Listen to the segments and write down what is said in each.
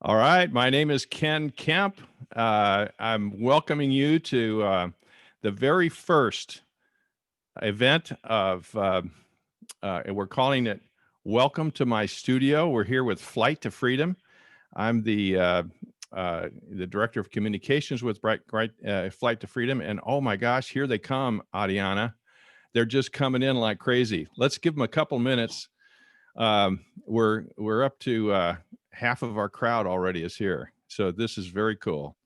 All right, my name is Ken Kemp. I'm welcoming you to the very first event of, and we're calling it Welcome to My Studio. We're here with Flight to Freedom. I'm the director of communications with Flight to Freedom, and oh my gosh, here they come, Adiana. They're just coming in like crazy. Let's give them a couple minutes. We're up to half of our crowd already is here, so this is very cool.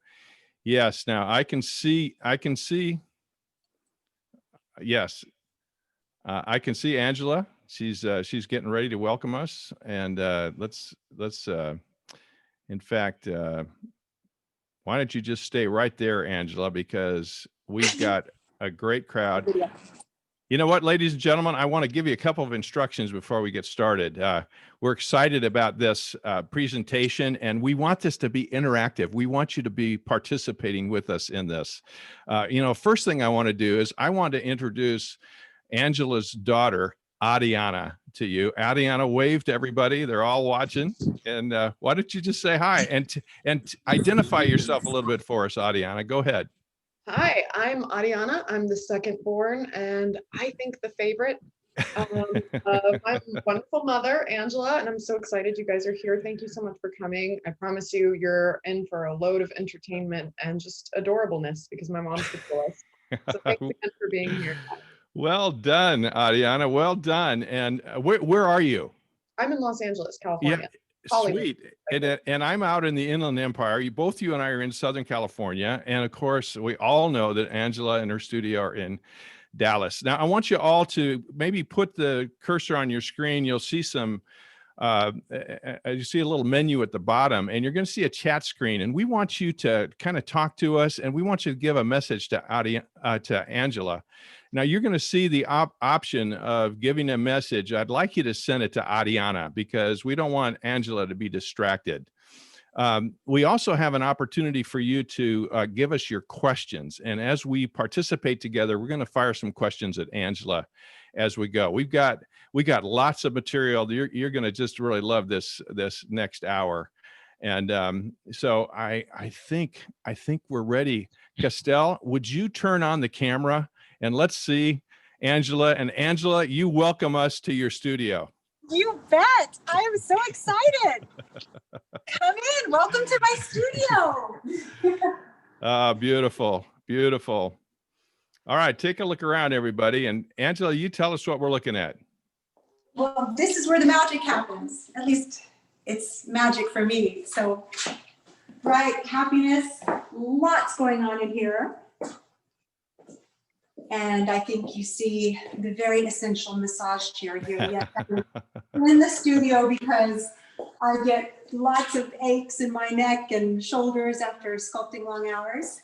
Yes, now I can see. Yes, I can see Angela. She's getting ready to welcome us, and let's. In fact, why don't you just stay right there, Angela, because we've got a great crowd. You know what, ladies and gentlemen, I want to give you a couple of instructions before we get started. We're excited about this presentation, and we want this to be interactive. We want you to be participating with us in this. First thing I want to do is I want to introduce Angela's daughter, Adiana, to you. Adiana, wave to everybody. They're all watching. And why don't you just say hi and identify yourself a little bit for us, Adiana. Go ahead. Hi, I'm Adiana. I'm the second born, and I think the favorite of my wonderful mother, Angela, and I'm so excited you guys are here. Thank you so much for coming. I promise you, you're in for a load of entertainment and just adorableness because my mom's the coolest. So thanks again for being here. Well done, Adiana. Well done. And where are you? I'm in Los Angeles, Yeah, California. sweet. And I'm out in the Inland Empire. You and I are in Southern California, and of course, we all know that Angela and her studio are in Dallas. Now, I want you all to maybe put the cursor on your screen. You'll see you see a little menu at the bottom, and you're going to see a chat screen. And we want you to kind of talk to us, and we want you to give a message to Angela. Now, you're going to see the option of giving a message. I'd like you to send it to Adiana because we don't want Angela to be distracted. We also have an opportunity for you to give us your questions. And as we participate together, we're going to fire some questions at Angela as we go. We got lots of material. You're going to just really love this next hour. And so I think we're ready. Castell, would you turn on the camera and let's see Angela. And Angela, you welcome us to your studio. You bet. I am so excited. Come in. Welcome to my studio. Beautiful. Beautiful. All right. Take a look around, everybody. And Angela, you tell us what we're looking at. Well, this is where the magic happens. At least it's magic for me. So, bright, happiness, lots going on in here. And I think you see the very essential massage chair here. Yeah, I'm in the studio because I get lots of aches in my neck and shoulders after sculpting long hours.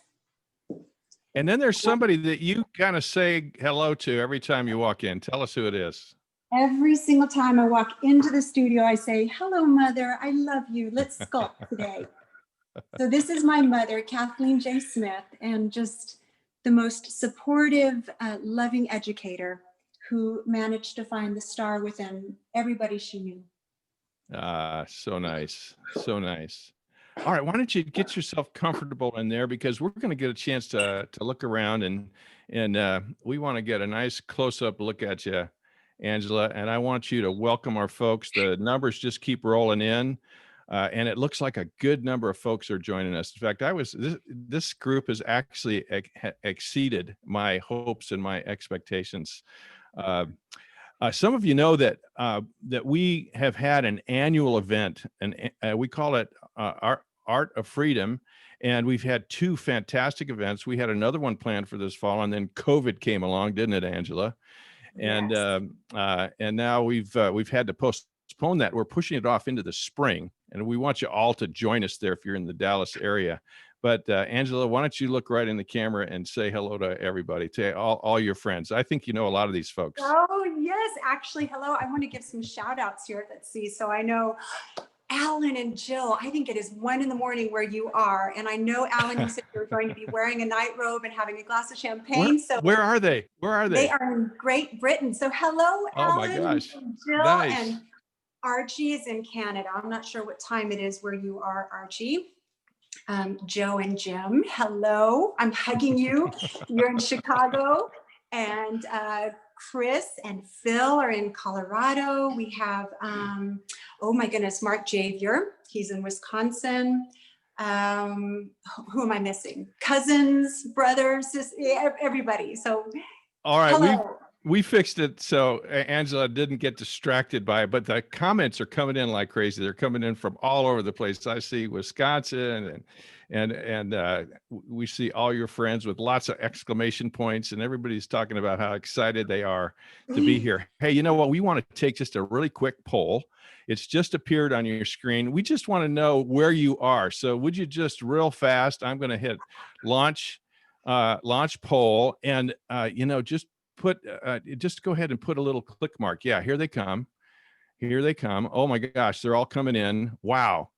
And then there's somebody that you kind of say hello to every time you walk in. Tell us who it is. Every single time I walk into the studio, I say, hello, Mother. I love you. Let's sculpt today. So this is my mother, Kathleen J. Smith, and just the most supportive, loving educator who managed to find the star within everybody she knew. So nice. So nice. All right, why don't you get yourself comfortable in there, because we're going to get a chance to look around and we want to get a nice close-up look at you, Angela, and I want you to welcome our folks. The numbers just keep rolling in. And it looks like a good number of folks are joining us. In fact, this group has actually exceeded my hopes and my expectations. Some of you know that we have had an annual event, and we call it Art of Freedom, and we've had two fantastic events. We had another one planned for this fall, and then COVID came along, didn't it, Angela? And yes. And now we've had to postpone that. We're pushing it off into the spring, and we want you all to join us there if you're in the Dallas area. But Angela, why don't you look right in the camera and say hello to everybody, to all your friends. I think you know a lot of these folks. Oh, yes. Actually, hello. I want to give some shout outs here. Let's see. So I know Alan and Jill, I think it is 1 a.m. where you are. And I know, Alan, you said you're going to be wearing a night robe and having a glass of champagne. Where are they? They are in Great Britain. So hello, oh Alan my gosh. and Jill. Nice. And Archie is in Canada. I'm not sure what time it is where you are, Archie. Joe and Jim, hello. I'm hugging you. You're in Chicago. And Chris and Phil are in Colorado. We have, oh my goodness, Mark Javier. He's in Wisconsin. Who am I missing? Cousins, brothers, everybody. So all right, hello. we fixed it so Angela didn't get distracted by it, but the comments are coming in like crazy. They're coming in from all over the place. I see Wisconsin and we see all your friends with lots of exclamation points, and everybody's talking about how excited they are to be here. Hey, you know what? We want to take just a really quick poll. It's just appeared on your screen. We just want to know where you are. So would you just real fast, I'm going to hit launch poll, and just go ahead and put a little click mark. Yeah, here they come. Here they come. Oh my gosh, they're all coming in. Wow.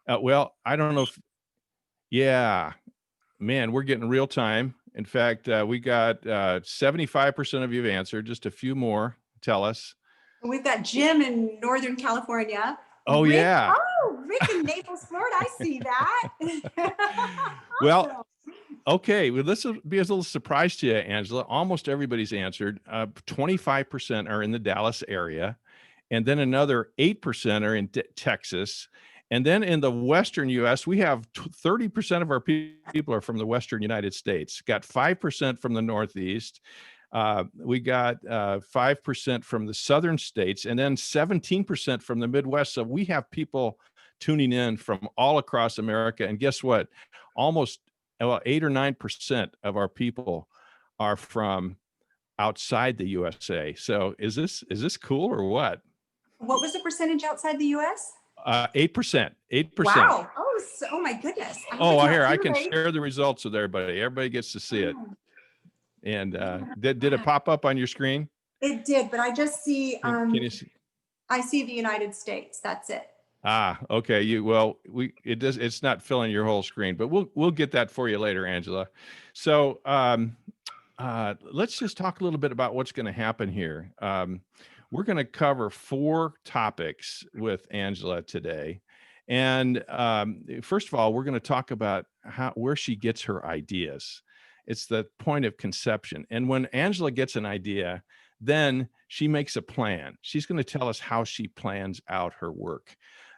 Well, I don't know if, yeah, man, we're getting real time. In fact, we got 75% of you have answered. Just a few more. Tell us. We've got Jim in Northern California. Oh, Rick, yeah. Oh, Rick in Naples, Florida. I see that. Well, okay. Well, this will be a little surprise to you, Angela. Almost everybody's answered. 25% are in the Dallas area. And then another 8% are in Texas. And then in the Western US, we have 30% of our people are from the Western United States, got 5% from the Northeast. We got 5% from the Southern states, and then 17% from the Midwest. So we have people tuning in from all across America. And guess what? Almost 8 or 9% of our people are from outside the USA. So is this cool or what? What was the percentage outside the US? 8%. 8%. Wow. Oh my goodness. Here, I can share the results with everybody. Everybody gets to see it. And did it pop up on your screen? It did, but I just see, Can you see? I see the United States. That's it. Okay. It's not filling your whole screen, but we'll get that for you later, Angela. So let's just talk a little bit about what's going to happen here. We're going to cover 4 topics with Angela today. And first of all, we're going to talk about where she gets her ideas. It's the point of conception. And when Angela gets an idea, then she makes a plan. She's going to tell us how she plans out her work.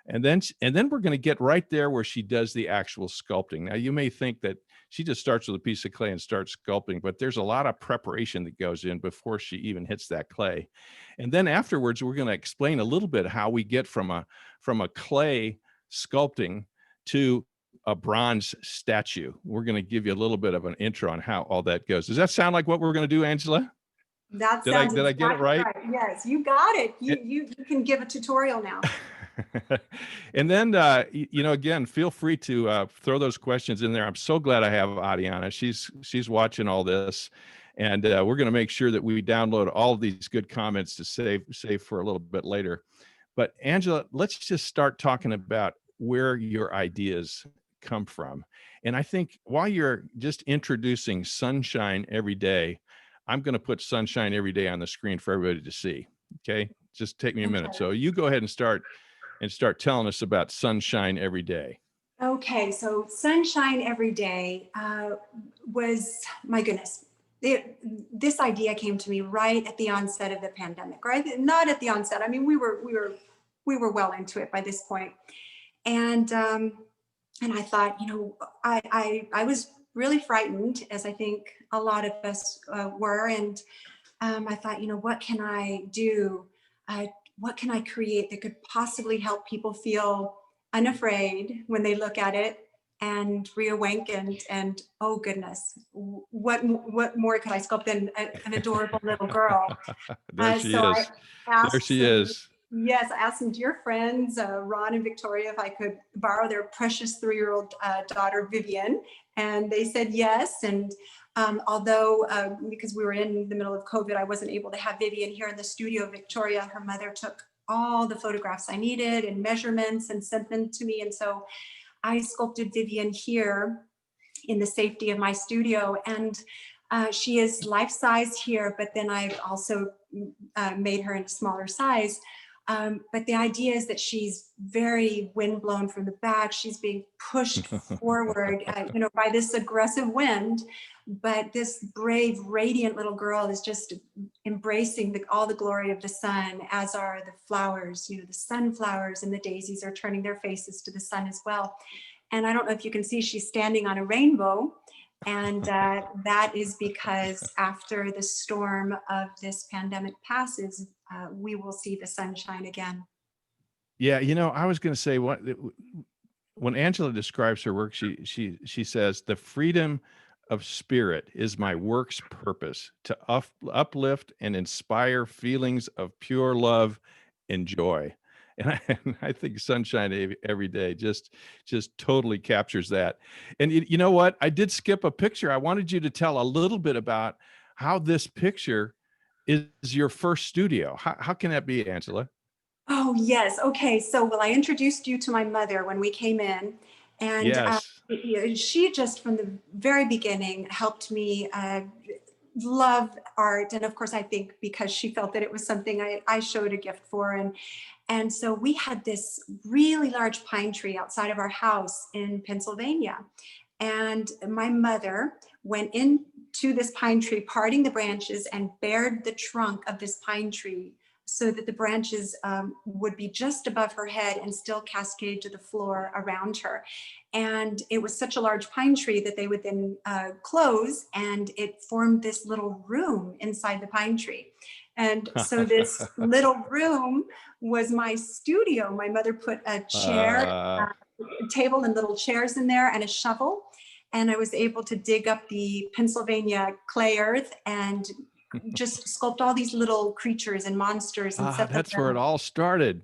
And then we're going to get right there where she does the actual sculpting. Now, you may think that she just starts with a piece of clay and starts sculpting, but there's a lot of preparation that goes in before she even hits that clay. And then afterwards, we're going to explain a little bit how we get from a clay sculpting to a bronze statue. We're going to give you a little bit of an intro on how all that goes. Does that sound like what we're going to do, Angela? Did I get it right? Yes, you got it. You can give a tutorial now. And then, again, feel free to throw those questions in there. I'm so glad I have Adiana. She's watching all this, and we're going to make sure that we download all of these good comments to save for a little bit later. But Angela, let's just start talking about where your ideas come from. And I think while you're just introducing Sunshine Every Day, I'm going to put Sunshine Every Day on the screen for everybody to see. Okay, just take me a minute. So you go ahead and start telling us about Sunshine Every Day. Okay, so Sunshine Every Day was, my goodness, this idea came to me right at the onset of the pandemic, right? Not at the onset. I mean, we were well into it by this point. And I thought, I was really frightened, as I think a lot of us were. And I thought, what can I do? What can I create that could possibly help people feel unafraid when they look at it and reawakened? And oh goodness, what more could I sculpt than an adorable little girl? There she is. Yes, I asked some dear friends, Ron and Victoria, if I could borrow their precious 3-year-old daughter, Vivian, and they said yes. And although, because we were in the middle of COVID, I wasn't able to have Vivian here in the studio, Victoria, her mother, took all the photographs I needed and measurements and sent them to me. And so I sculpted Vivian here in the safety of my studio. And she is life-size here, but then I've also made her in a smaller size. But the idea is that she's very windblown from the back. She's being pushed forward, by this aggressive wind. But this brave, radiant little girl is just embracing all the glory of the sun, as are the flowers. The sunflowers and the daisies are turning their faces to the sun as well. And I don't know if you can see, she's standing on a rainbow. And that is because after the storm of this pandemic passes, we will see the sunshine again. Yeah, I was going to say, when Angela describes her work, she says, the freedom of spirit is my work's purpose, to uplift and inspire feelings of pure love and joy. And I think Sunshine Every Day just totally captures that. And you know what? I did skip a picture. I wanted you to tell a little bit about how this picture is your first studio. How can that be, Angela? Oh, yes. Okay. So, well, I introduced you to my mother when we came in, and Yes. she just from the very beginning helped me love art. And of course, I think because she felt that it was something I showed a gift for. And so we had this really large pine tree outside of our house in Pennsylvania. And my mother went into this pine tree, parting the branches, and bared the trunk of this pine tree so that the branches would be just above her head and still cascade to the floor around her. And it was such a large pine tree that they would then close, and it formed this little room inside the pine tree. And so this little room was my studio. My mother put a chair, table and little chairs in there, and a shovel. And I was able to dig up the Pennsylvania clay earth and just sculpt all these little creatures and monsters. And That's where it all started.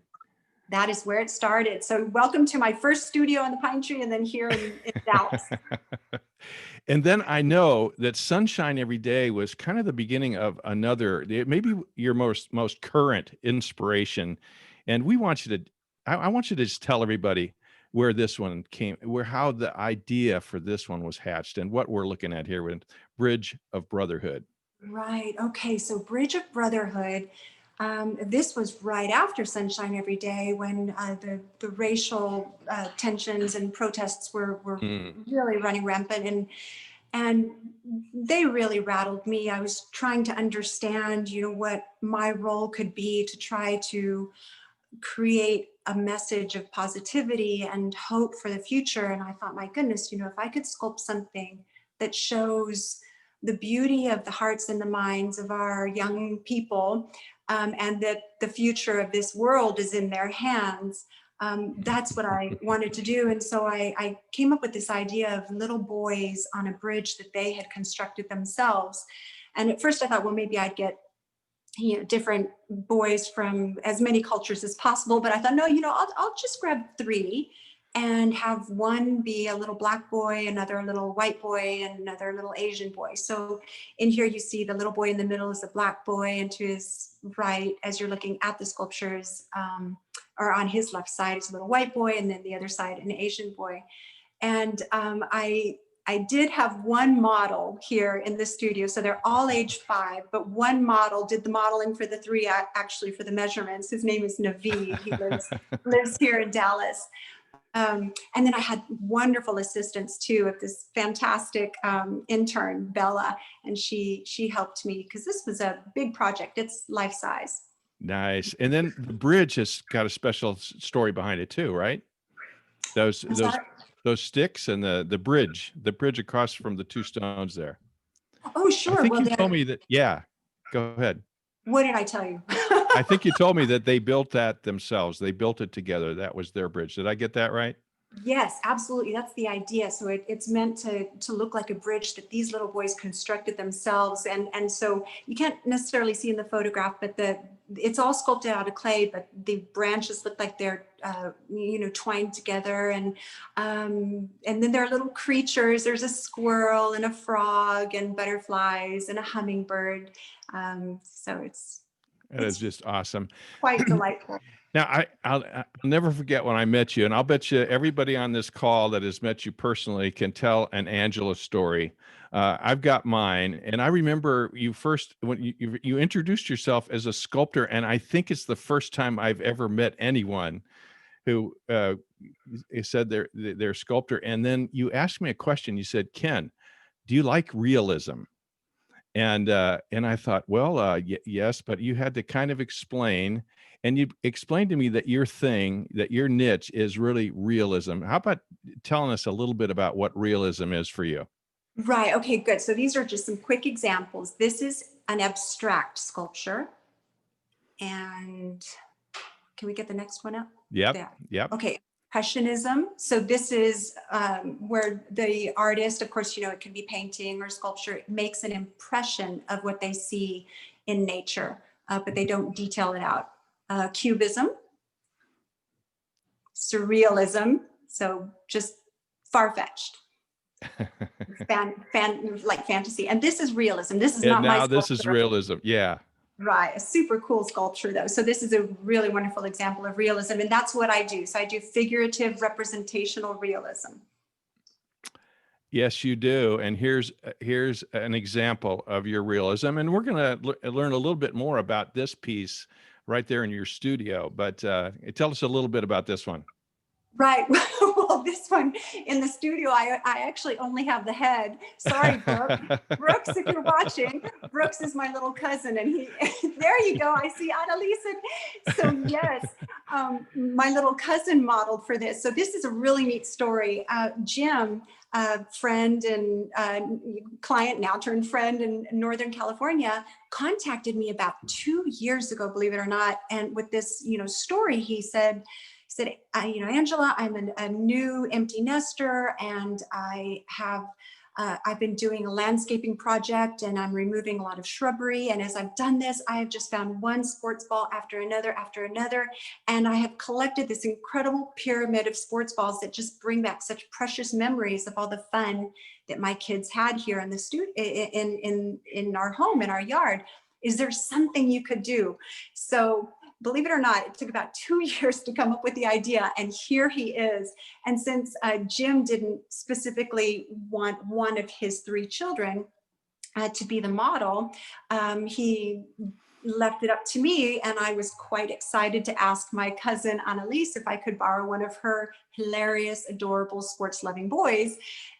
That is where it started. So welcome to my first studio in the pine tree, and then here in Dallas. And then I know that Sunshine Every Day was kind of the beginning of another, maybe your most current inspiration. And we want you to, I want you to just tell everybody where this one came, how the idea for this one was hatched, and what we're looking at here with Bridge of Brotherhood. Right. Okay. So Bridge of Brotherhood. This was right after Sunshine Every Day, when the racial tensions and protests were really running rampant, and they really rattled me. I was trying to understand, what my role could be to try to create a message of positivity and hope for the future. And I thought, my goodness, if I could sculpt something that shows the beauty of the hearts and the minds of our young people, and that the future of this world is in their hands. That's what I wanted to do. And so I came up with this idea of little boys on a bridge that they had constructed themselves. And at first I thought, well, maybe I'd get different boys from as many cultures as possible. But I thought, no, I'll just grab 3 and have one be a little Black boy, another little white boy, and another little Asian boy. So in here you see the little boy in the middle is a Black boy, and to his right, as you're looking at the sculptures, or on his left side is a little white boy, and then the other side an Asian boy. And I did have one model here in the studio, so they're all age 5, but one model did the modeling for the 3, actually for the measurements. His name is Naveed. He lives here in Dallas. And then I had wonderful assistance too of this fantastic intern, Bella, and she helped me because this was a big project. It's life size. Nice. And then the bridge has got a special story behind it too, right? Those sticks and the bridge across from the 2 stones there. Oh, sure. I think you told me that. Yeah, go ahead. What did I tell you? I think you told me that they built that themselves. They built it together. That was their bridge. Did I get that right? Yes, absolutely. That's the idea. So it's meant to look like a bridge that these little boys constructed themselves. And so you can't necessarily see in the photograph, but it's all sculpted out of clay, but the branches look like they're twined together. And then there are little creatures. There's a squirrel and a frog and butterflies and a hummingbird. So That is just awesome. Quite delightful. Now, I'll never forget when I met you, and I'll bet you everybody on this call that has met you personally can tell an Angela story. I've got mine, and I remember you first when you introduced yourself as a sculptor, and I think it's the first time I've ever met anyone who said they're a sculptor. And then you asked me a question. You said, "Ken, do you like realism?" And I thought, well, yes, but you had to kind of explain, and you explained to me that your niche is really realism. How about telling us a little bit about what realism is for you? Right. Okay, good. So these are just some quick examples. This is an abstract sculpture. And can we get the next one up? Yep. There. Yep. Okay. Impressionism. So this is where the artist, of course, it can be painting or sculpture, makes an impression of what they see in nature, but they don't detail it out. Cubism, surrealism, so just far-fetched, like fantasy. And this is realism. This is And not my now sculpture. this is realism. Yeah. Right, a super cool sculpture though. So this is a really wonderful example of realism, and that's what I do. So I do figurative representational realism. Yes, you do. And here's an example of your realism. And we're going to learn a little bit more about this piece right there in your studio. But tell us a little bit about this one. Right. Well, this one in the studio, I actually only have the head. Sorry, Brooke. Brooks, if you're watching, Brooks is my little cousin, and he. There you go. I see Annalisa. So yes, my little cousin modeled for this. So this is a really neat story. Jim, a friend and client, now turned friend in Northern California, contacted me about 2 years ago, believe it or not, and with this, story. He said, Angela, I'm a new empty nester, and I've been doing a landscaping project, and I'm removing a lot of shrubbery. And as I've done this, I have just found one sports ball after another, and I have collected this incredible pyramid of sports balls that just bring back such precious memories of all the fun that my kids had here in the in our home, in our yard. Is there something you could do? So, believe it or not, it took about 2 years to come up with the idea, and here he is. And since Jim didn't specifically want one of his 3 children to be the model, he left it up to me, and I was quite excited to ask my cousin Annalise if I could borrow one of her hilarious, adorable, sports-loving boys.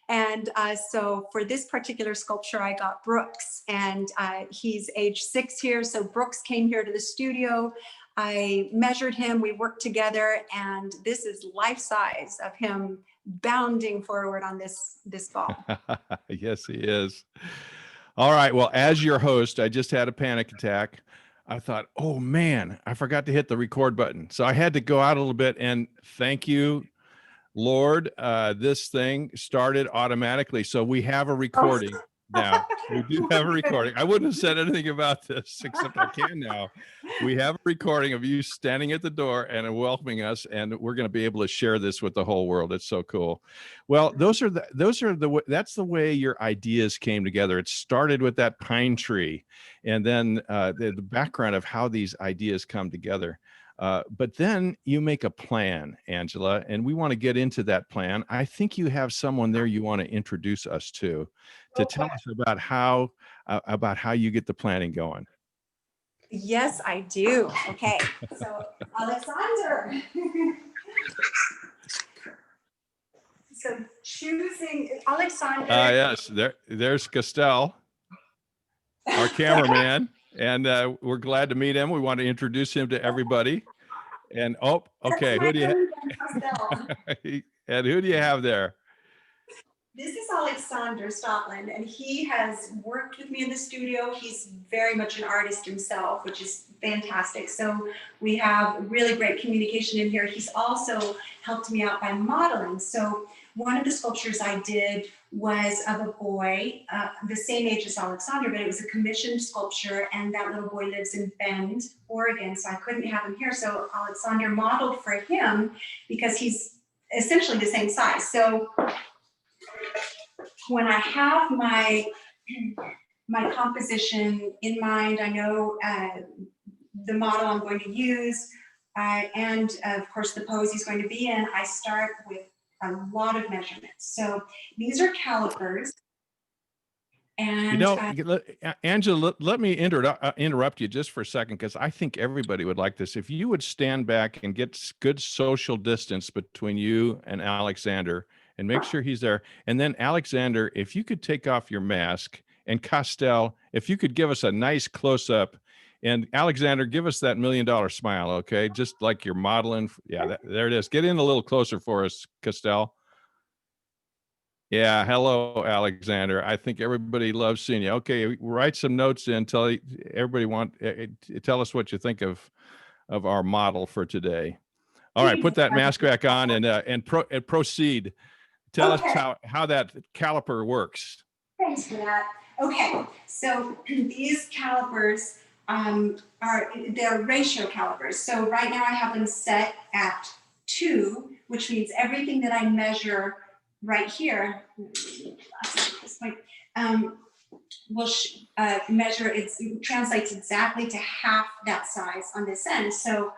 And so for this particular sculpture, I got Brooks, and he's age 6 here. So Brooks came here to the studio. I measured him, we worked together, and this is life size of him bounding forward on this ball. Yes, he is. All right. Well, as your host, I just had a panic attack. I thought, oh man, I forgot to hit the record button. So I had to go out a little bit, and thank you, Lord. This thing started automatically. So we have a recording. Now, we do have a recording. I wouldn't have said anything about this, except I can now. We have a recording of you standing at the door and welcoming us, and we're going to be able to share this with the whole world. It's so cool. Well, that's the way your ideas came together. It started with that pine tree, and then the background of how these ideas come together. But then you make a plan, Angela, and we want to get into that plan. I think you have someone there you want to introduce us to tell us about how you get the planning going. Yes, I do. Okay, so Alexander. So choosing Alexander. Yes, there's Castell, our cameraman. And we're glad to meet him. We want to introduce him to everybody. And okay, who do you have there? This is Alexander Stotland, and he has worked with me in the studio. He's very much an artist himself, which is fantastic. So we have really great communication in here. He's also helped me out by modeling. So one of the sculptures I did was of a boy, the same age as Alexander, but it was a commissioned sculpture, and that little boy lives in Bend, Oregon, so I couldn't have him here. So Alexander modeled for him because he's essentially the same size. So when I have my composition in mind, I know the model I'm going to use, and of course the pose he's going to be in, I start with a lot of measurements. So these are calipers. And Angela, let me interrupt you just for a second, because I think everybody would like this. If you would stand back and get good social distance between you and Alexander and make sure he's there. And then Alexander, if you could take off your mask, and Castell, if you could give us a nice close up, and Alexander, give us that $1 million smile. Okay. Just like you're modeling. Yeah, there it is. Get in a little closer for us, Castell. Yeah, hello, Alexander. I think everybody loves seeing you. Okay, write some notes in. Tell everybody tell us what you think of our model for today. All right, put that mask back on and proceed. Tell us how that caliper works. Thanks for that. Okay, so these calipers they're ratio calipers. So right now I have them set at 2, which means everything that I measure right here will measure, it translates exactly to half that size on this end. So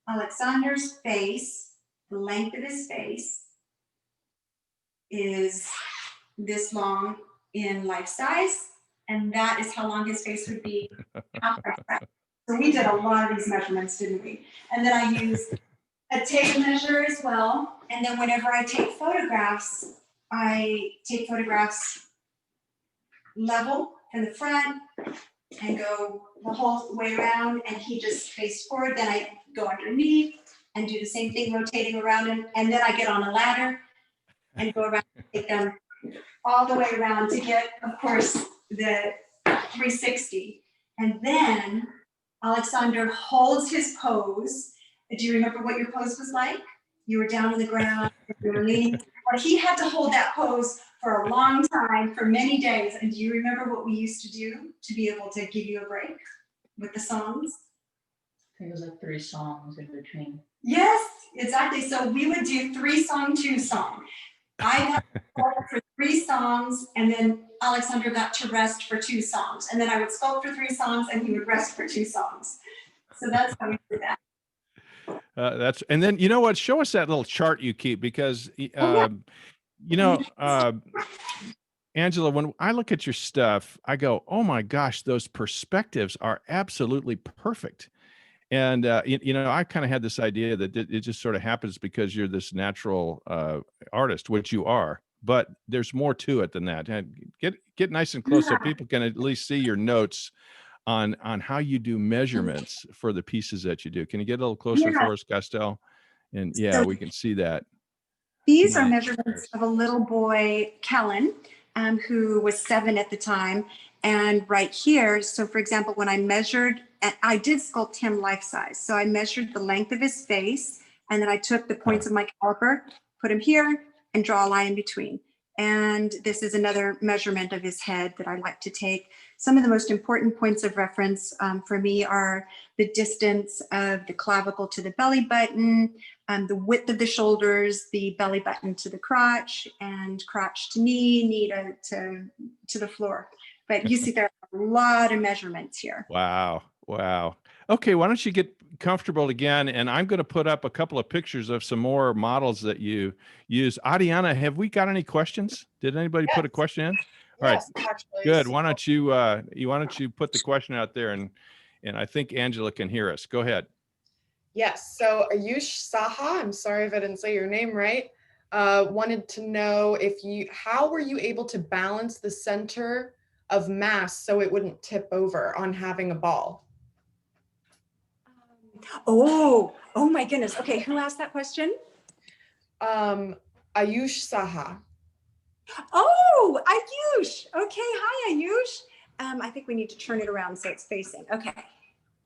Alexander's face, the length of his face is this long in life size, and that is how long his face would be half that size. So we did a lot of these measurements, didn't we? And then I used a tape measure as well. And then whenever I take photographs, I take photographs level in the front and go the whole way around, and he just faced forward. Then I go underneath and do the same thing, rotating around him. And then I get on a ladder and go around and take them all the way around to get, of course, the 360. And then Alexander holds his pose. Do you remember what your pose was like? You were down on the ground, you were leaning. Or he had to hold that pose for a long time, for many days. And do you remember what we used to do to be able to give you a break with the songs? I think it was like 3 songs in between. Yes, exactly. So we would do 3 song, 2 song. I got to sculpt for 3 songs, and then Alexander got to rest for 2 songs. And then I would sculpt for 3 songs, and he would rest for 2 songs. So that's how we did that. And then, you know what, show us that little chart you keep, because Angela, when I look at your stuff, I go, oh my gosh, those perspectives are absolutely perfect. And I kind of had this idea that it just sort of happens because you're this natural artist, which you are, but there's more to it than that. And get nice and close so people can at least see your notes on how you do measurements for the pieces that you do. Can you get a little closer for us, Castell? And So we can see that. these are measurements of a little boy, Kellen, who was 7 at the time. And right here, so for example, when I measured, I did sculpt him life size. So I measured the length of his face, and then I took the points of my caliper, put him here, and draw a line in between. And this is another measurement of his head that I like to take. Some of the most important points of reference for me are the distance of the clavicle to the belly button, the width of the shoulders, the belly button to the crotch, and crotch to knee to the floor. But you see there are a lot of measurements here. Wow. Okay, why don't you get comfortable again, and I'm going to put up a couple of pictures of some more models that you use. Adiana, have we got any questions? Did anybody put a question in? All right, actually. good. Why don't you put the question out there, and I think Angela can hear us. Go ahead. Yes, so Ayush Saha, I'm sorry if I didn't say your name right, wanted to know how were you able to balance the center of mass so it wouldn't tip over on having a ball? Oh my goodness. Okay, who asked that question? Ayush Saha. Oh, Ayush. Okay, hi, Ayush. I think we need to turn it around so it's facing. Okay,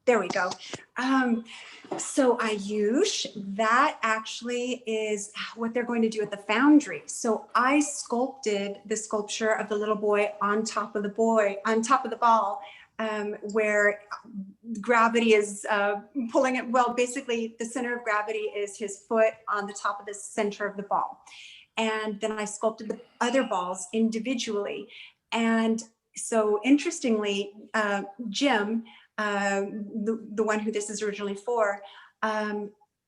there we go. So Ayush, that actually is what they're going to do at the foundry. So I sculpted the sculpture of the little boy on top of the ball, where gravity is pulling it. Well, basically the center of gravity is his foot on the top of the center of the ball. And then I sculpted the other balls individually. And so interestingly, Jim the one who this is originally for,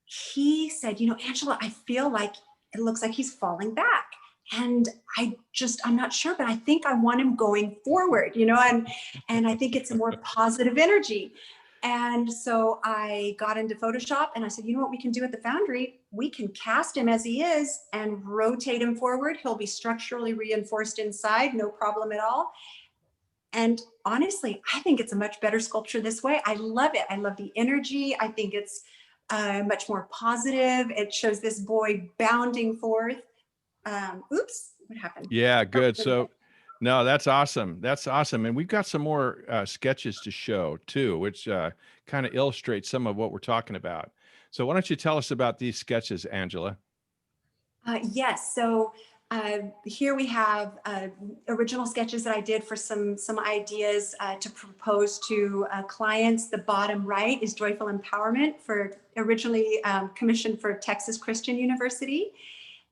he said, Angela, I feel like it looks like he's falling back. And I'm not sure, but I think I want him going forward, and I think it's a more positive energy. And so I got into Photoshop and I said, you know what we can do at the Foundry? We can cast him as he is and rotate him forward. He'll be structurally reinforced inside, no problem at all. And honestly, I think it's a much better sculpture this way. I love it. I love the energy. I think it's much more positive. It shows this boy bounding forth. Oops, what happened? Yeah, good. So, no, that's awesome. That's awesome. And we've got some more sketches to show too, which kind of illustrates some of what we're talking about. So why don't you tell us about these sketches, Angela? Yes. So here we have original sketches that I did for some ideas to propose to clients. The bottom right is Joyful Empowerment, for originally commissioned for Texas Christian University.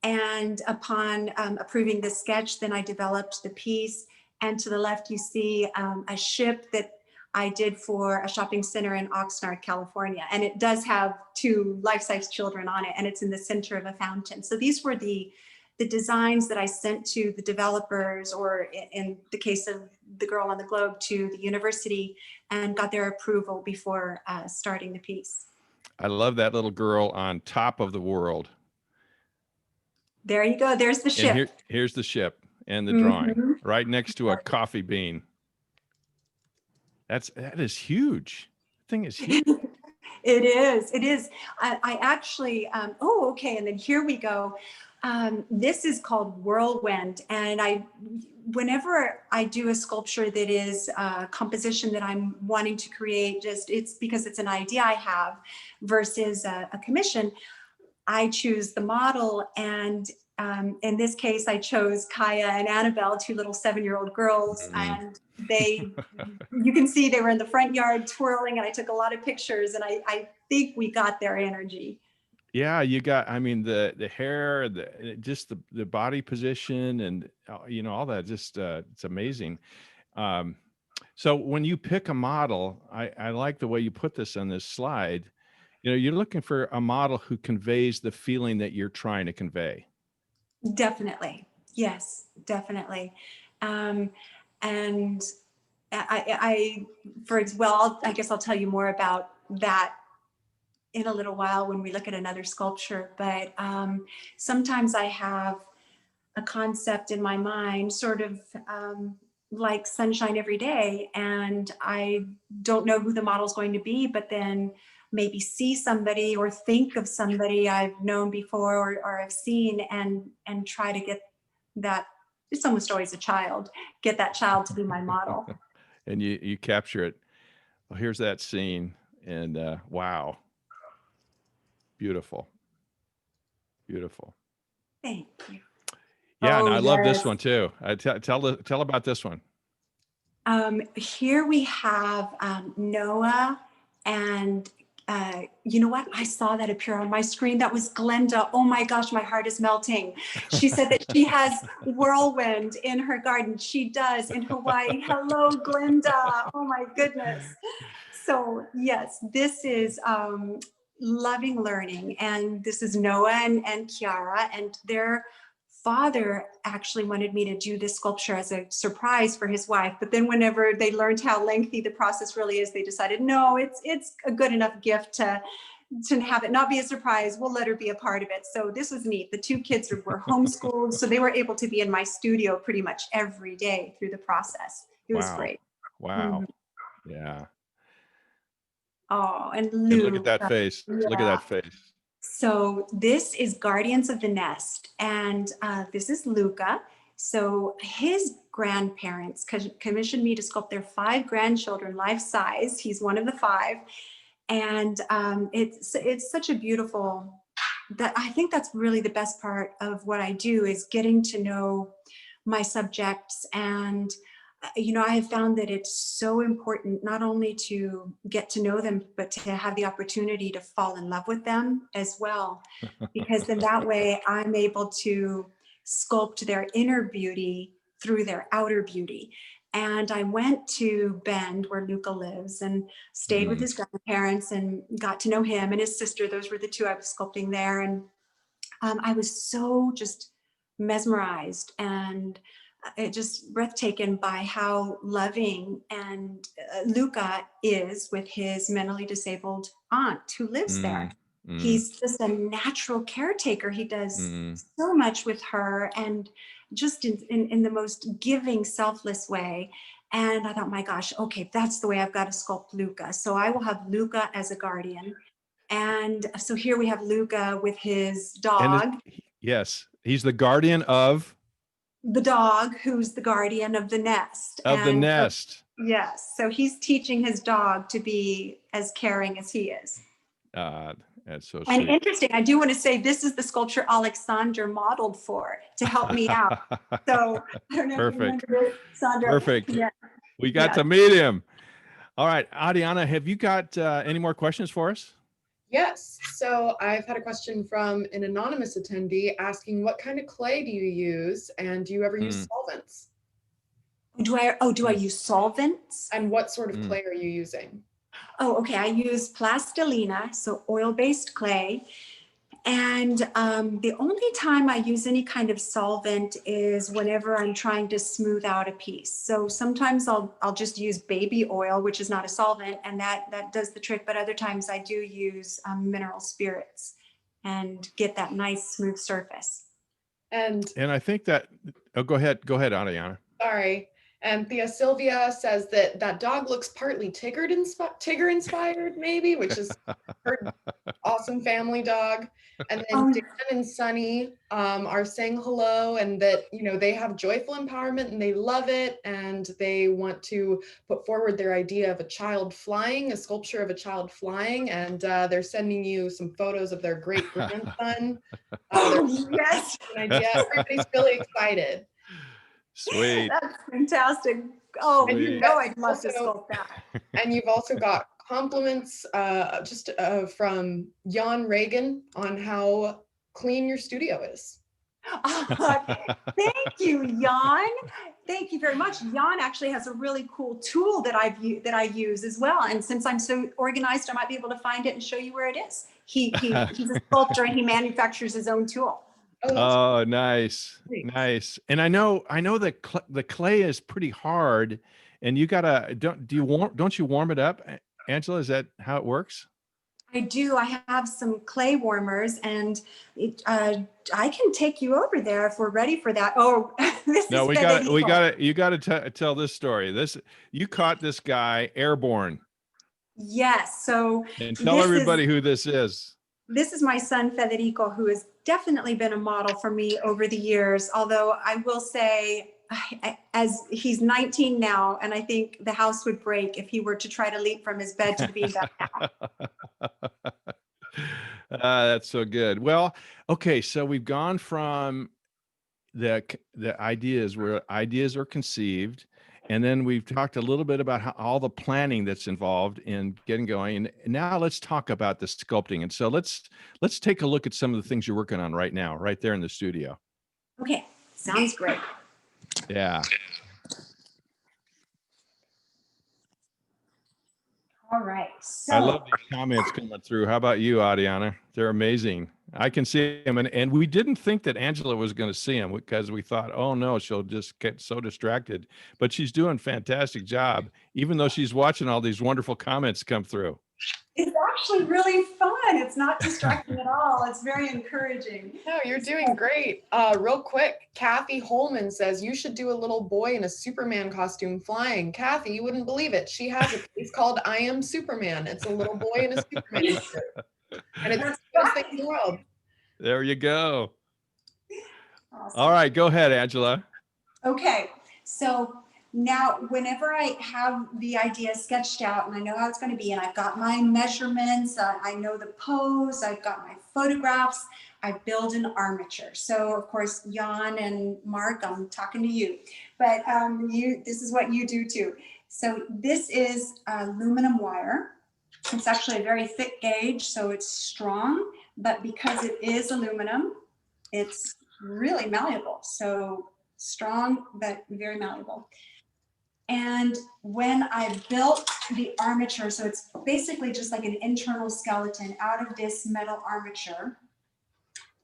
And upon approving the sketch, then I developed the piece. And to the left, you see a ship that I did for a shopping center in Oxnard, California. And it does have 2 life-size children on it, and it's in the center of a fountain. So these were the designs that I sent to the developers, or in the case of the girl on the globe, to the university, and got their approval before starting the piece. I love that little girl on top of the world. There you go. There's the ship. And here's the ship and the drawing right next to a coffee bean. That is huge. The thing is huge. It is. It is. I actually, oh, okay. And then here we go. This is called Whirlwind. And whenever I do a sculpture that is a composition that I'm wanting to create, it's because it's an idea I have versus a commission, I choose the model. And in this case, I chose Kaya and Annabelle, 2 little 7-year-old girls. And you can see they were in the front yard twirling, and I took a lot of pictures, and I think we got their energy. Yeah, you got, I mean, the hair, just the body position, and all that, just it's amazing. So when you pick a model, I like the way you put this on this slide. You're looking for a model who conveys the feeling that you're trying to convey. Definitely. Yes, definitely. And I guess I'll tell you more about that in a little while when we look at another sculpture. But sometimes I have a concept in my mind, sort of like sunshine every day, and I don't know who the model is going to be, but then maybe see somebody or think of somebody I've known before or have seen, and try to get that. It's almost always a child, get that child to be my model. And you capture it. Well, here's that scene, and wow. Beautiful. Beautiful. Thank you. Yeah, and I love this yes. one too. Tell about this one. Here we have Noah, and you know what? I saw that appear on my screen. That was Glenda. Oh my gosh, my heart is melting. She said that she has whirlwind in her garden. She does in Hawaii. Hello, Glenda. Oh my goodness. So yes, this is Loving Learning, and this is Noah and Kiara, and their father actually wanted me to do this sculpture as a surprise for his wife. But then whenever they learned how lengthy the process really is, they decided, no, it's a good enough gift to have it not be a surprise. We'll let her be a part of it. So this was neat. The 2 kids were homeschooled, so they were able to be in my studio pretty much every day through the process. It was great. Wow. Yeah. Oh, and look at that face. Yeah. Look at that face. So this is Guardians of the Nest, and this is Luca. So his grandparents commissioned me to sculpt their 5 grandchildren, life size. He's one of the 5, and it's such a beautiful. That I think that's really the best part of what I do, is getting to know my subjects. And I have found that it's so important not only to get to know them, but to have the opportunity to fall in love with them as well. Because then that way I'm able to sculpt their inner beauty through their outer beauty. And I went to Bend, where Luca lives, and stayed with his grandparents and got to know him and his sister. Those were the two I was sculpting there. And I was so just mesmerized and it just breathtaking by how loving and Luca is with his mentally disabled aunt who lives there. He's just a natural caretaker. He does so much with her and just in the most giving, selfless way. And I thought, my gosh, okay, that's the way I've got to sculpt Luca. So I will have Luca as a guardian. And so here we have Luca with his dog. Yes, he's the guardian of the dog, who's the guardian of the nest. The nest. Yes. So he's teaching his dog to be as caring as he is. That's so sweet. And interesting, I do want to say this is the sculpture Alexander modeled for to help me out. So I don't know if you remember this, Sandra. Perfect. Yeah. We got to meet him. All right, Adiana, have you got any more questions for us? Yes. So I've had a question from an anonymous attendee asking, what kind of clay do you use? And do you ever use solvents? Do I use solvents? And what sort of clay are you using? Oh, okay. I use plastilina, so oil-based clay. And the only time I use any kind of solvent is whenever I'm trying to smooth out a piece. So sometimes I'll just use baby oil, which is not a solvent, and that does the trick. But other times I do use mineral spirits and get that nice smooth surface. And I think that, go ahead, Adiana. Sorry. And Thea Sylvia says that dog looks partly Tigger inspired, maybe, which is her awesome family dog. And then Dan and Sunny are saying hello, and that, you know, they have joyful empowerment and they love it, and they want to put forward their idea of a child flying, a sculpture of a child flying, and they're sending you some photos of their great grandson. Yes, an idea. Everybody's really excited. Sweet. That's fantastic. Oh, Sweet. you know I'd love to sculpt that. And you've also got compliments from Jan Reagan on how clean your studio is. Thank you, Jan. Thank you very much. Jan actually has a really cool tool that I use as well. And since I'm so organized, I might be able to find it and show you where it is. He's a sculptor and he manufactures his own tool. Oh, nice. Nice. And I know that the clay is pretty hard, and you gotta, don't you warm it up, Angela? Is that how it works? I do. I have some clay warmers, and I can take you over there if we're ready for that. Oh, you gotta tell this story. You caught this guy airborne. Yes. So and tell everybody who this is. This is my son, Federico, who has definitely been a model for me over the years. Although I will say, as he's 19 now, and I think the house would break if he were to try to leap from his bed to the beanbag now. That's so good. Well, okay, so we've gone from the ideas where ideas are conceived, and then we've talked a little bit about all the planning that's involved in getting going. And now let's talk about the sculpting. And so let's take a look at some of the things you're working on right now, right there in the studio. Okay, sounds great. Yeah. All right. So I love these comments coming through. How about you, Adiana? They're amazing. I can see them. And we didn't think that Angela was going to see them because we thought, oh no, she'll just get so distracted. But she's doing a fantastic job, even though she's watching all these wonderful comments come through. It's actually really fun. It's not distracting at all. It's very encouraging. No, you're doing great. Real quick, Kathy Holman says you should do a little boy in a Superman costume flying. Kathy, you wouldn't believe it. She has it. It's called I Am Superman. It's a little boy in a Superman suit. And it's the best thing in the world. There you go. Awesome. All right, go ahead, Angela. Okay, so now whenever I have the idea sketched out and I know how it's going to be, and I've got my measurements, I know the pose, I've got my photographs, I build an armature. So of course, Jan and Mark, I'm talking to you, but this is what you do too. So this is aluminum wire. It's actually a very thick gauge, so it's strong, but because it is aluminum, it's really malleable. So strong, but very malleable. And when I built the armature, so it's basically just like an internal skeleton out of this metal armature,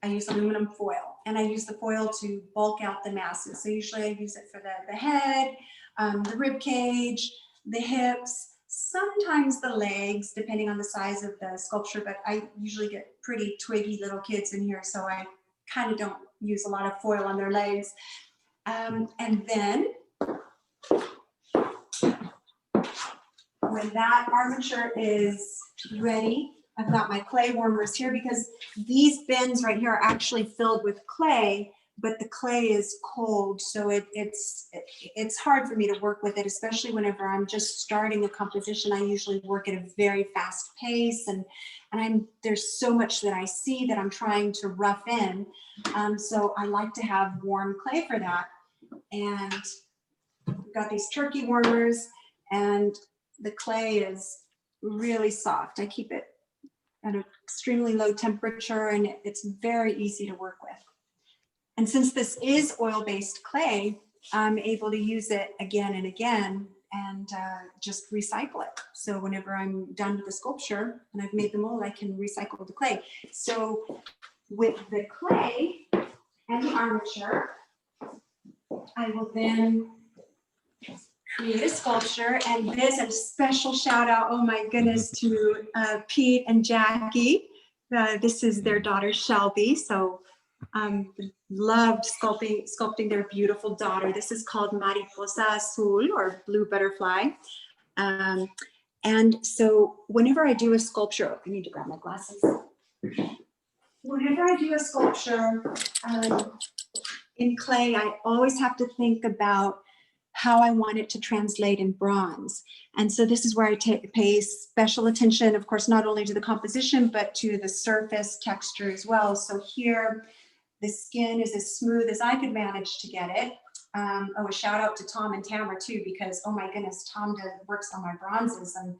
I use aluminum foil, and I use the foil to bulk out the masses. So usually I use it for the head, the rib cage, the hips, sometimes the legs, depending on the size of the sculpture, but I usually get pretty twiggy little kids in here, so I kind of don't use a lot of foil on their legs. And then when that armature is ready, I've got my clay warmers here because these bins right here are actually filled with clay, but the clay is cold. So it's hard for me to work with it, especially whenever I'm just starting a composition. I usually work at a very fast pace, and there's so much that I see that I'm trying to rough in. So I like to have warm clay for that. And we've got these turkey warmers, and the clay is really soft. I keep it at an extremely low temperature, and it's very easy to work with. And since this is oil-based clay, I'm able to use it again and again and just recycle it. So whenever I'm done with the sculpture and I've made the mold, I can recycle the clay. So with the clay and the armature, I will then create a sculpture, and this, a special shout out, oh my goodness, to Pete and Jackie. This is their daughter Shelby, so loved sculpting their beautiful daughter. This is called Mariposa Azul, or blue butterfly. And so whenever I do a sculpture, I need to grab my glasses. Whenever I do a sculpture in clay, I always have to think about how I want it to translate in bronze. And so this is where I pay special attention, of course, not only to the composition, but to the surface texture as well. So here, the skin is as smooth as I could manage to get it. Oh, a shout out to Tom and Tamara too, because oh my goodness, Tom works on my bronzes, and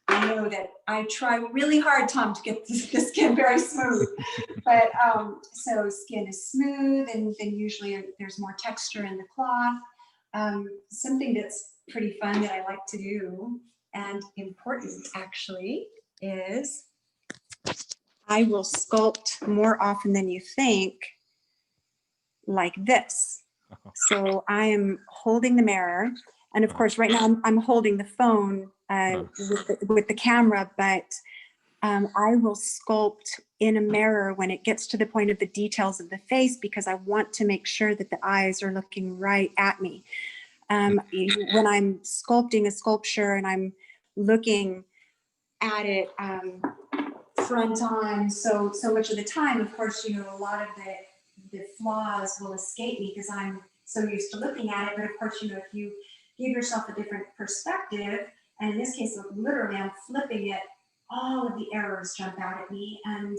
I know that I try really hard, Tom, to get the skin very smooth. But so skin is smooth, and then usually there's more texture in the cloth. Something that's pretty fun that I like to do, and important actually, is I will sculpt more often than you think, like this. So I am holding the mirror, and of course right now I'm holding the phone with the camera, but I will sculpt in a mirror when it gets to the point of the details of the face, because I want to make sure that the eyes are looking right at me. When I'm sculpting a sculpture and I'm looking at it front on, so much of the time, of course, you know, a lot of the flaws will escape me because I'm so used to looking at it. But of course, you know, if you give yourself a different perspective, and in this case, literally I'm flipping it, all of the errors jump out at me, and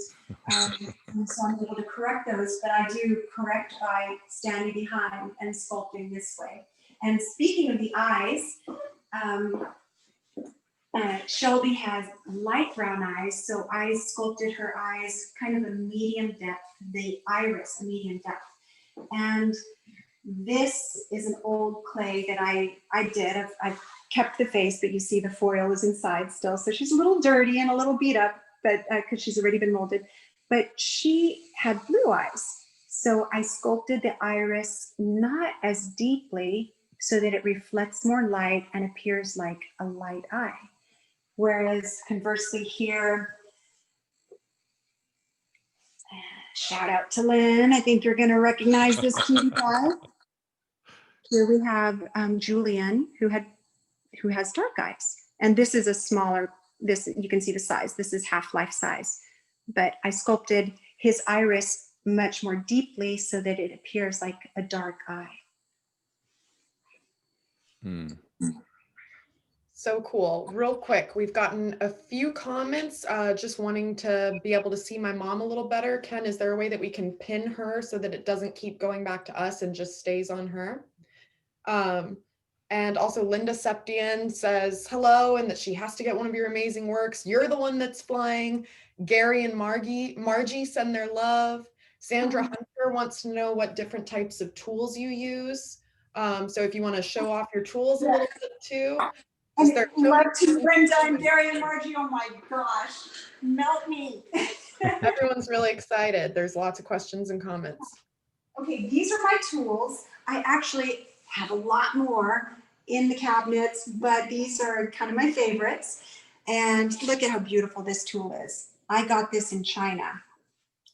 so I'm able to correct those, but I do correct by standing behind and sculpting this way. And speaking of the eyes, Shelby has light brown eyes, so I sculpted her eyes kind of a medium depth, the iris a medium depth. And this is an old clay that I did. I've kept the face, but you see the foil is inside still. So she's a little dirty and a little beat up, but because she's already been molded. But she had blue eyes. So I sculpted the iris not as deeply so that it reflects more light and appears like a light eye. Whereas conversely here, shout out to Lynn. I think you're going to recognize this cutie pie. Here we have Julian, who has dark eyes. And this is a smaller, you can see the size. This is half-life size. But I sculpted his iris much more deeply so that it appears like a dark eye. So cool. Real quick, we've gotten a few comments just wanting to be able to see my mom a little better. Ken, is there a way that we can pin her so that it doesn't keep going back to us and just stays on her? And also Linda Septian says hello, and that she has to get one of your amazing works. You're the one that's flying. Gary and Margie send their love. Sandra Hunter wants to know what different types of tools you use. So if you want to show off your tools a little bit too. And start Martin, Brenda, and Barry and Margie, oh my gosh, melt me. Everyone's really excited. There's lots of questions and comments. Okay, these are my tools. I actually have a lot more in the cabinets, but these are kind of my favorites. And look at how beautiful this tool is. I got this in China.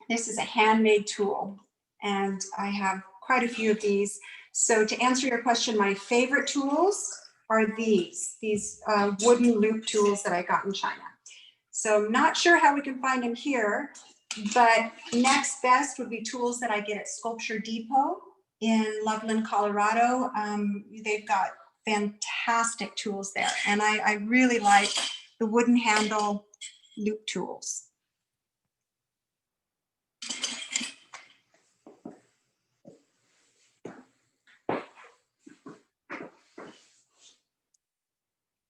This is a handmade tool, and I have quite a few of these. So to answer your question, my favorite tools are these wooden loop tools that I got in China. So I'm not sure how we can find them here, but next best would be tools that I get at Sculpture Depot in Loveland, Colorado. They've got fantastic tools there, and I really like the wooden handle loop tools.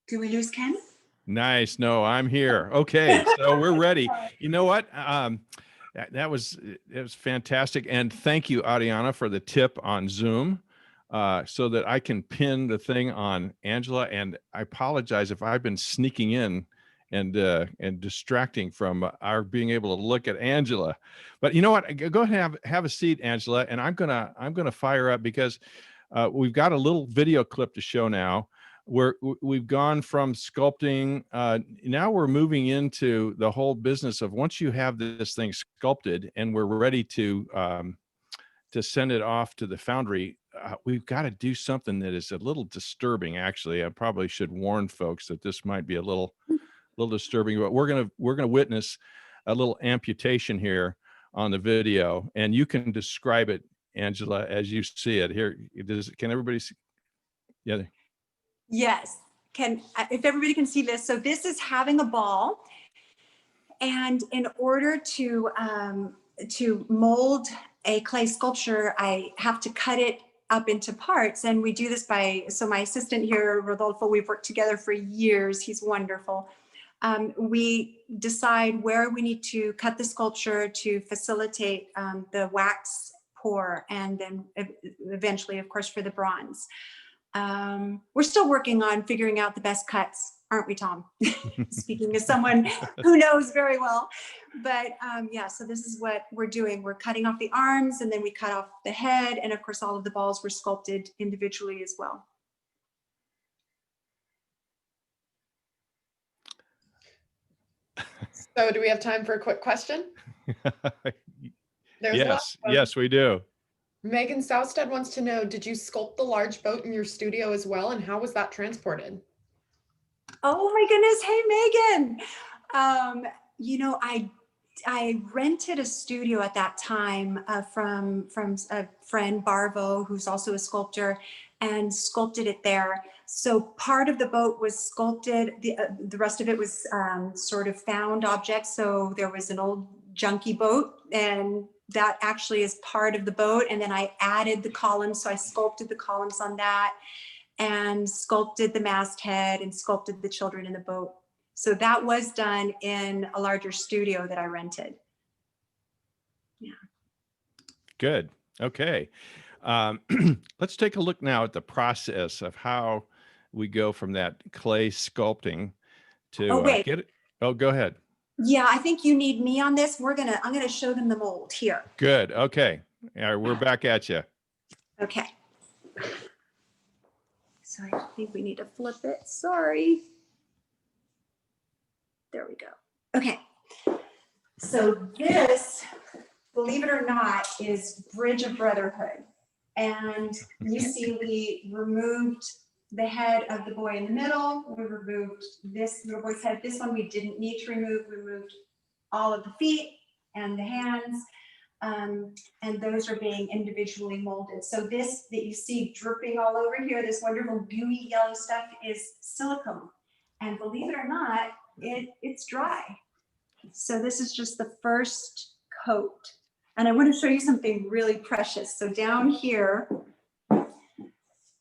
Do we lose Ken? Nice. No, I'm here. Okay, so we're ready. You know what? It was fantastic, and thank you, Ariana, for the tip on Zoom, so that I can pin the thing on Angela. And I apologize if I've been sneaking in and distracting from our being able to look at Angela. But you know what? Go ahead and have a seat, Angela, and I'm gonna fire up because we've got a little video clip to show now. We've gone from sculpting, now we're moving into the whole business of once you have this thing sculpted and we're ready to send it off to the foundry, we've got to do something that is a little disturbing. Actually, I probably should warn folks that this might be a little disturbing, but we're gonna witness a little amputation here on the video, and you can describe it, Angela, as you see it. Here, can everybody see? Yeah. Yes, if everybody can see this. So this is having a ball, and in order to mold a clay sculpture, I have to cut it up into parts, and we do this so my assistant here, Rodolfo, we've worked together for years. He's wonderful. We decide where we need to cut the sculpture to facilitate the wax pour, and then eventually, of course, for the bronze. We're still working on figuring out the best cuts, aren't we, Tom? Speaking as someone who knows very well. But yeah, so this is what we're doing. We're cutting off the arms, and then we cut off the head. And of course, all of the balls were sculpted individually as well. So do we have time for a quick question? Yes, we do. Megan Soustad wants to know, did you sculpt the large boat in your studio as well? And how was that transported? Oh my goodness. Hey, Megan. You know, I rented a studio at that time from a friend, Barvo, who's also a sculptor, and sculpted it there. So part of the boat was sculpted. The rest of it was sort of found objects. So there was an old junky boat, and that actually is part of the boat. And then I added the columns. So I sculpted the columns on that and sculpted the masthead and sculpted the children in the boat. So that was done in a larger studio that I rented. Yeah. Good. Okay. Let's take a look now at the process of how we go from that clay sculpting to get it. Oh, go ahead. Yeah, I think you need me on this. I'm gonna show them the mold here. Good. Okay. All right, we're back at you. Okay. So I think we need to flip it. Sorry. There we go. Okay. So this, believe it or not, is Bridge of Brotherhood. And you see we removed the head of the boy in the middle. We removed this little boy's head. This one we didn't need to remove. We removed all of the feet and the hands. And those are being individually molded. So this that you see dripping all over here, this wonderful gooey yellow stuff, is silicone. And believe it or not, it's dry. So this is just the first coat. And I want to show you something really precious. So down here,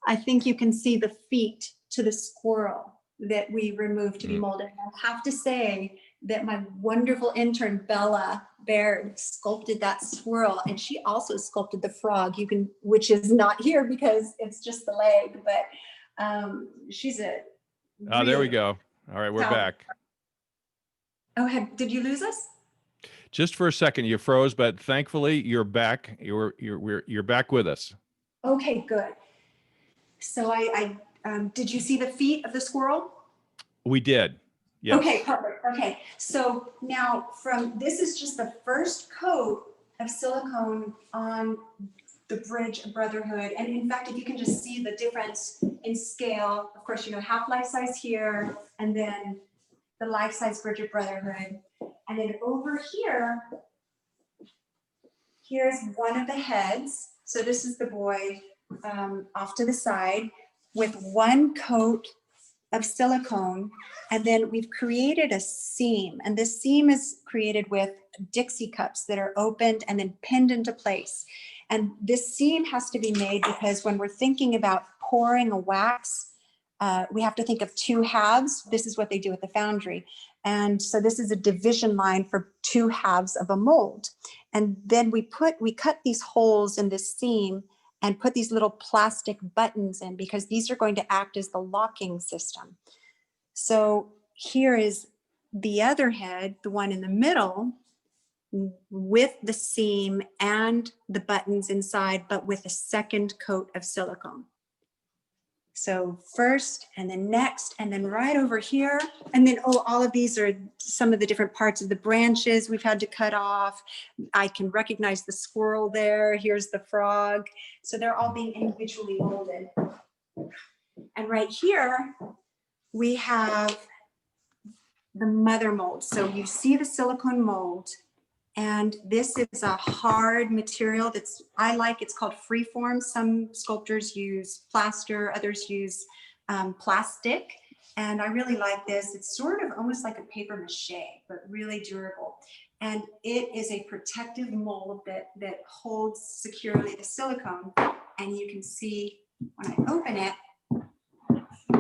I think you can see the feet to the squirrel that we removed to be molded. I have to say that my wonderful intern, Bella Baird, sculpted that swirl. And she also sculpted the frog, which is not here because it's just the leg, but she's a Oh, there we really go. All right, we're talented. back. Oh, did you lose us? Just for a second, you froze, but thankfully you're back. You're back with us. Okay, good. So did you see the feet of the squirrel? We did. Yes. Okay, perfect. Okay, so now this is just the first coat of silicone on the Bridge of Brotherhood. And in fact, if you can just see the difference in scale, of course, half life size here, and then the life size Bridge of Brotherhood. And then over here, here's one of the heads. So this is the boy off to the side with one coat of silicone. And then we've created a seam. And this seam is created with Dixie cups that are opened and then pinned into place. And this seam has to be made because when we're thinking about pouring a wax, we have to think of two halves. This is what they do at the foundry. And so this is a division line for two halves of a mold. And then we cut these holes in this seam and put these little plastic buttons in because these are going to act as the locking system. So here is the other head, the one in the middle, with the seam and the buttons inside, but with a second coat of silicone. So first and then next, and then right over here. And then, all of these are some of the different parts of the branches we've had to cut off. I can recognize the squirrel there. Here's the frog. So they're all being individually molded. And right here, we have the mother mold. So you see the silicone mold. And this is a hard material it's called freeform. Some sculptors use plaster, others use plastic. And I really like this. It's sort of almost like a paper mache, but really durable. And it is a protective mold that holds securely the silicone. And you can see when I open it,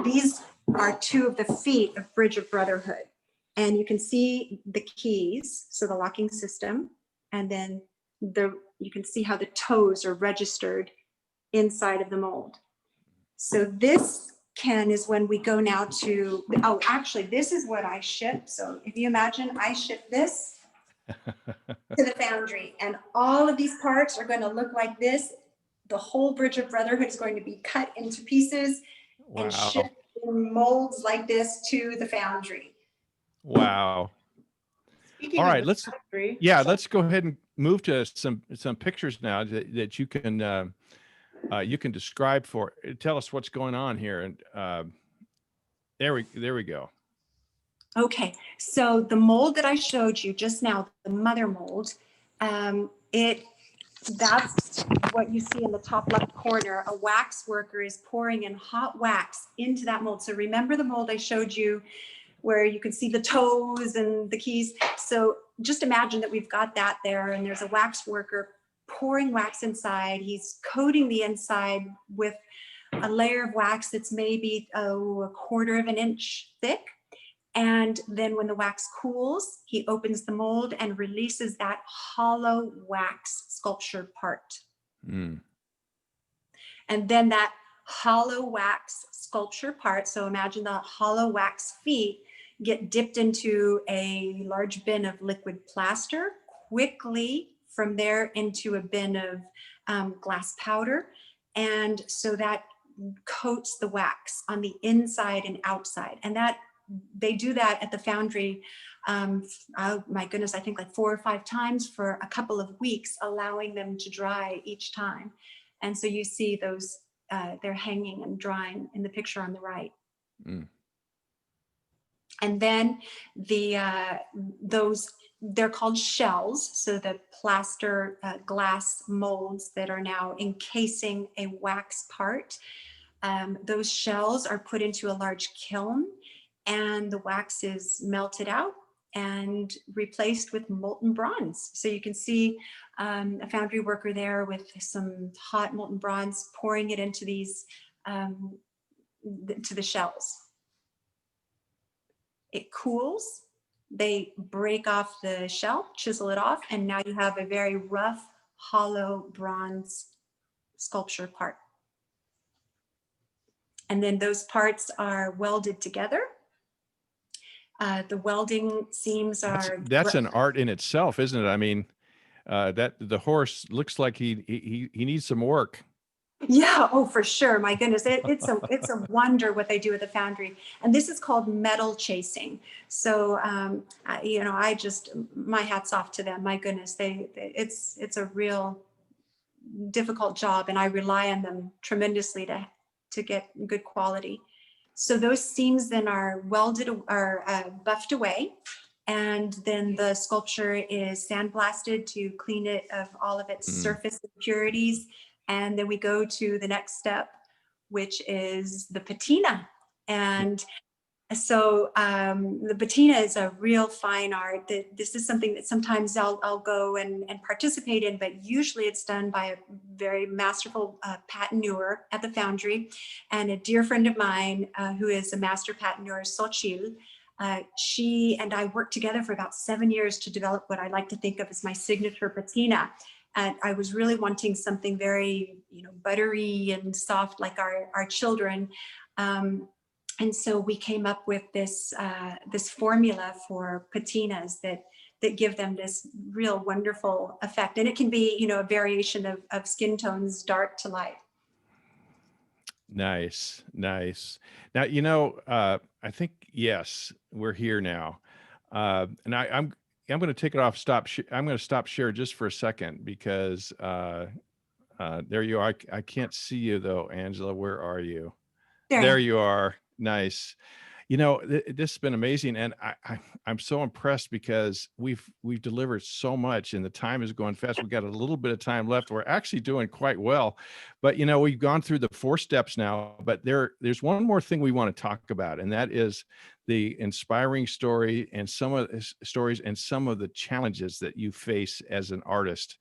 these are two of the feet of Bridge of Brotherhood. And you can see the keys, so the locking system, and then you can see how the toes are registered inside of the mold. So this, Ken, is when we go now to, actually, this is what I ship. So if you imagine, I ship this to the foundry, and all of these parts are going to look like this. The whole Bridge of Brotherhood is going to be cut into pieces and shipped in molds like this to the foundry. Wow. All right, let's go ahead and move to some pictures now that you can describe tell us what's going on here. And there we go. Okay, so the mold that I showed you just now, the mother mold, that's what you see in the top left corner. A wax worker is pouring in hot wax into that mold. So remember the mold I showed you where you can see the toes and the keys. So just imagine that we've got that there, and there's a wax worker pouring wax inside. He's coating the inside with a layer of wax that's maybe a 1/4 of an inch thick. And then when the wax cools, he opens the mold and releases that hollow wax sculptured part. Mm. And then that hollow wax sculpture part, so imagine the hollow wax feet, get dipped into a large bin of liquid plaster, quickly from there into a bin of glass powder. And so that coats the wax on the inside and outside. And that they do that at the foundry, oh my goodness, I think like 4 or 5 times for a couple of weeks, allowing them to dry each time. And so you see those, they're hanging and drying in the picture on the right. Mm. And then they're called shells. So the plaster glass molds that are now encasing a wax part. Those shells are put into a large kiln, and the wax is melted out and replaced with molten bronze. So you can see a foundry worker there with some hot molten bronze pouring it into these, to the shells. It cools, they break off the shell, chisel it off, and now you have a very rough, hollow bronze sculpture part. And then those parts are welded together. The welding seams are. That's an art in itself, isn't it? I mean, that the horse looks like he needs some work. Yeah, oh, for sure. My goodness, it's a wonder what they do at the foundry. And this is called metal chasing. So, I just, my hat's off to them. My goodness, it's a real difficult job, and I rely on them tremendously to get good quality. So those seams then are welded or buffed away. And then the sculpture is sandblasted to clean it of all of its surface impurities. And then we go to the next step, which is the patina. And so the patina is a real fine art. This is something that sometimes I'll go and participate in, but usually it's done by a very masterful patineur at the foundry. And a dear friend of mine who is a master patineur, Xochitl, she and I worked together for about 7 years to develop what I like to think of as my signature patina. And I was really wanting something very, buttery and soft like our children. And so we came up with this formula for patinas that give them this real wonderful effect. And it can be, a variation of skin tones, dark to light. Nice. Now, I think, yes, we're here now. And I'm going to take it off. I'm going to stop share just for a second because there you are. I can't see you though, Angela. Where are you? There you are. Nice. This has been amazing, and I'm so impressed because we've delivered so much, and the time is going fast. We've got a little bit of time left. We're actually doing quite well, but we've gone through the 4 steps now. But there's one more thing we want to talk about, and that is the inspiring story and some of the stories and some of the challenges that you face as an artist.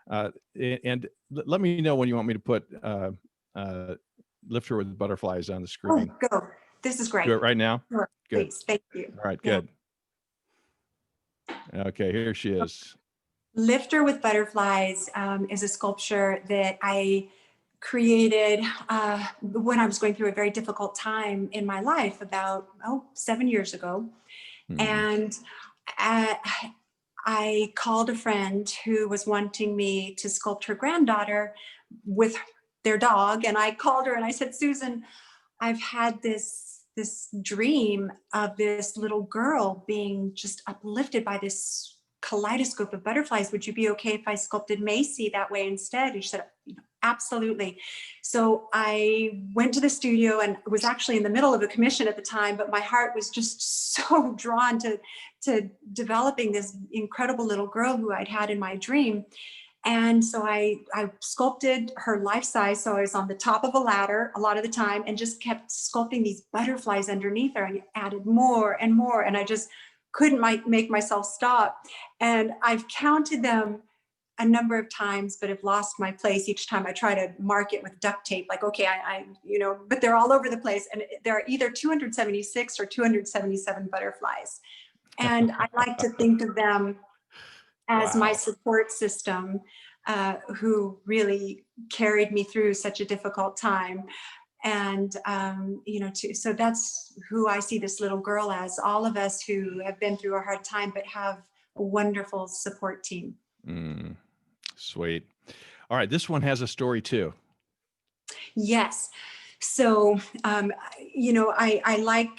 And let me know when you want me to put Lift Her with Butterflies on the screen. Oh, go. This is great. Do it right now? Sure, Good. please. Thank you. All right, good. Okay, here she is. Lift Her with Butterflies is a sculpture that I created when I was going through a very difficult time in my life about 7 years ago. And I called a friend who was wanting me to sculpt her granddaughter with their dog. And I called her and I said, Susan, I've had this dream of this little girl being just uplifted by this kaleidoscope of butterflies. Would you be okay if I sculpted Macy that way instead? And she said, absolutely. So I went to the studio and was actually in the middle of a commission at the time, but my heart was just so drawn to developing this incredible little girl who I'd had in my dream. And so I sculpted her life size. So I was on the top of a ladder a lot of the time and just kept sculpting these butterflies underneath her and added more and more. And I just couldn't make myself stop. And I've counted them a number of times, but have lost my place each time I try to mark it with duct tape. Like, okay, but they're all over the place. And there are either 276 or 277 butterflies. And I like to think of them as my support system, who really carried me through such a difficult time. And, so that's who I see this little girl as, all of us who have been through a hard time, but have a wonderful support team. Sweet. All right. This one has a story too. Yes. So, I like,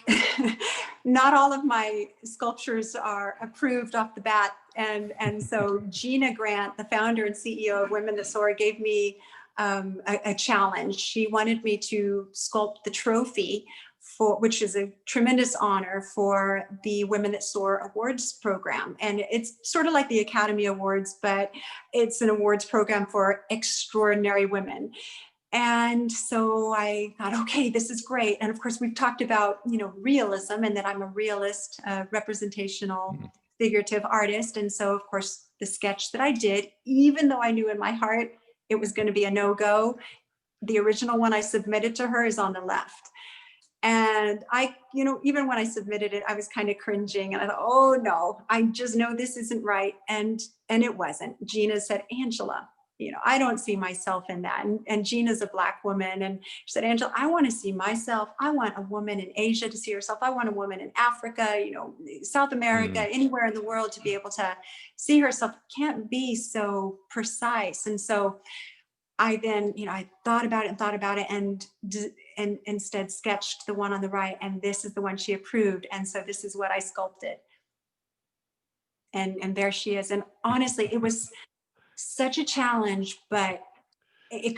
not all of my sculptures are approved off the bat. And so Gina Grant, the founder and CEO of Women That Soar, gave me a challenge. She wanted me to sculpt the trophy which is a tremendous honor for the Women That Soar Awards program. And it's sort of like the Academy Awards, but it's an awards program for extraordinary women. And so I thought, okay, this is great. And of course, we've talked about, realism, and that I'm a realist, representational, figurative artist. And so, of course, the sketch that I did, even though I knew in my heart it was going to be a no-go, the original one I submitted to her is on the left. And I, even when I submitted it, I was kind of cringing and I thought, oh no, I just know this isn't right. And it wasn't. Gina said, Angela, I don't see myself in that. And Gina's a Black woman. And she said, Angela, I want to see myself. I want a woman in Asia to see herself. I want a woman in Africa, South America, anywhere in the world to be able to see herself. Can't be so precise. And so I then, I thought about it and instead sketched the one on the right. And this is the one she approved. And so this is what I sculpted. And there she is. And honestly, it was such a challenge, but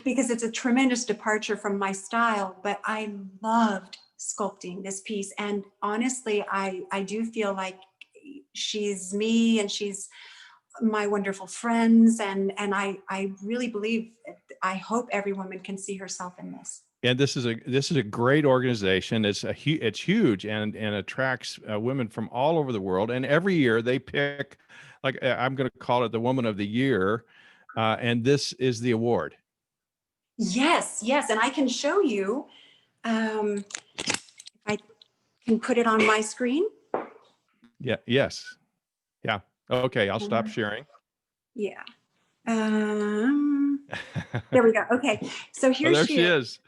because it's a tremendous departure from my style, but I loved sculpting this piece. And honestly, I do feel like she's me and she's my wonderful friends. And I really believe, I hope every woman can see herself in this. And this is a great organization. It's huge and attracts women from all over the world. And every year they pick, like I'm going to call it the Woman of the Year, and this is the award. Yes, and I can show you. I can put it on my screen. Yeah. Yes. Yeah. Okay. I'll stop sharing. Yeah. There we go. Okay. So here there she is.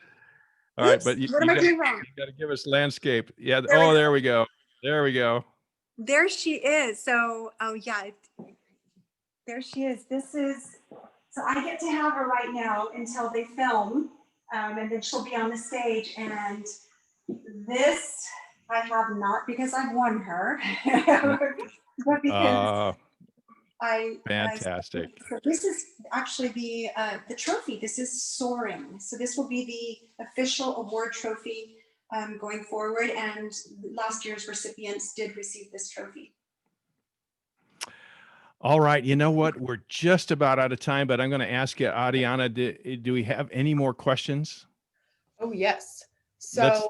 All right, but you got to give us landscape. Yeah. There we go. There we go. There she is. So, there she is. So I get to have her right now until they film, and then she'll be on the stage. And this I have not because I've won her, but because fantastic. So this is actually the trophy. This is Soaring. So this will be the official award trophy going forward. And last year's recipients did receive this trophy. All right. You know what? We're just about out of time, but I'm going to ask you, Adiana, do we have any more questions? Oh, yes. So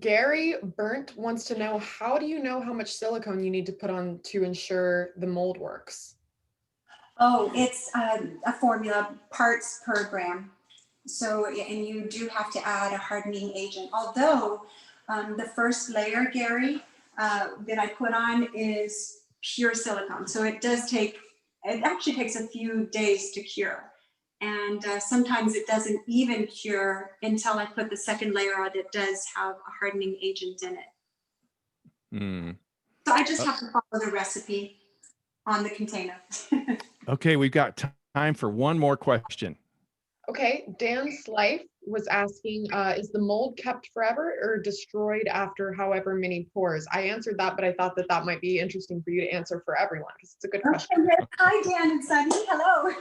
Gary Burnt wants to know, how do you know how much silicone you need to put on to ensure the mold works? Oh, it's a formula, parts per gram. So, and you do have to add a hardening agent. Although the first layer, Gary, that I put on is pure silicone. So it actually takes a few days to cure. And sometimes it doesn't even cure until I put the second layer on that does have a hardening agent in it. So I just have to follow the recipe on the container. Okay, we've got time for one more question. Okay, Dan Slife was asking, is the mold kept forever or destroyed after however many pours? I answered that, but I thought that might be interesting for you to answer for everyone because it's a good question. Yes. Hi, Dan and Sunny. Hello.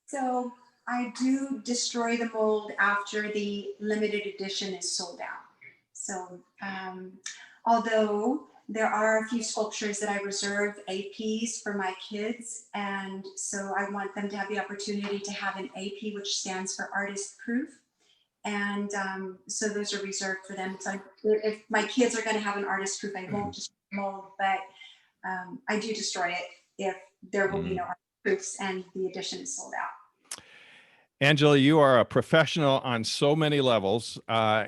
So I do destroy the mold after the limited edition is sold out. So although there are a few sculptures that I reserve APs for my kids, and so I want them to have the opportunity to have an AP, which stands for artist proof. And so those are reserved for them. So if my kids are going to have an artist proof, I won't just mold, but I do destroy it if there will be no artist proofs and the edition is sold out. Angela, you are a professional on so many levels,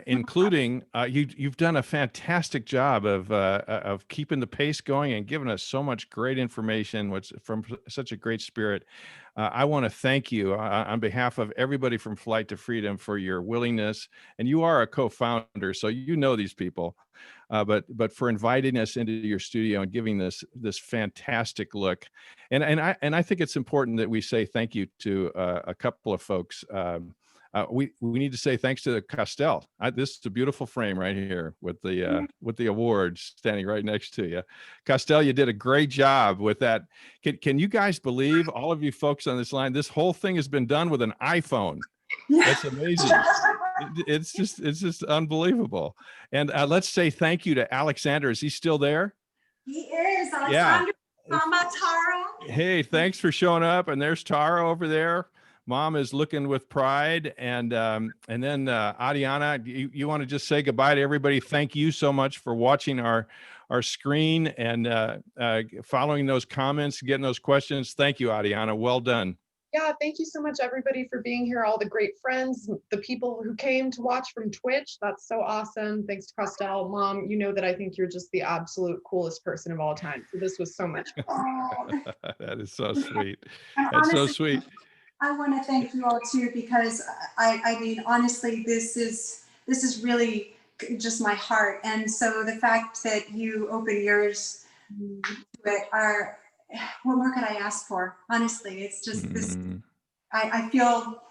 including you've done a fantastic job of keeping the pace going and giving us so much great information, which from such a great spirit. I want to thank you on behalf of everybody from Flight to Freedom for your willingness, and you are a co-founder, so you know these people, but for inviting us into your studio and giving this fantastic look. And I think it's important that we say thank you to a couple of folks. We need to say thanks to Castell. This is a beautiful frame right here with the awards standing right next to you. Castell, you did a great job with that. Can you guys believe, all of you folks on this line, this whole thing has been done with an iPhone? That's amazing. It's just unbelievable. And let's say thank you to Alexander. Is he still there? He is. Alexander. Yeah. Mama Tara. Hey, thanks for showing up. And there's Tara over there. Mom is looking with pride. And then Adiana, you want to just say goodbye to everybody. Thank you so much for watching our screen and following those comments, getting those questions. Thank you, Adiana. Well done. Yeah, thank you so much, everybody, for being here. All the great friends, the people who came to watch from Twitch. That's so awesome. Thanks to Costel. Mom, you know that I think you're just the absolute coolest person of all time. So this was so much fun. Oh, That is so sweet. and That's so honestly, sweet. I want to thank you all too, because I mean, honestly, this is really just my heart. And so the fact that you open yours to it are, what more could I ask for? Honestly, it's just this, Mhm. I feel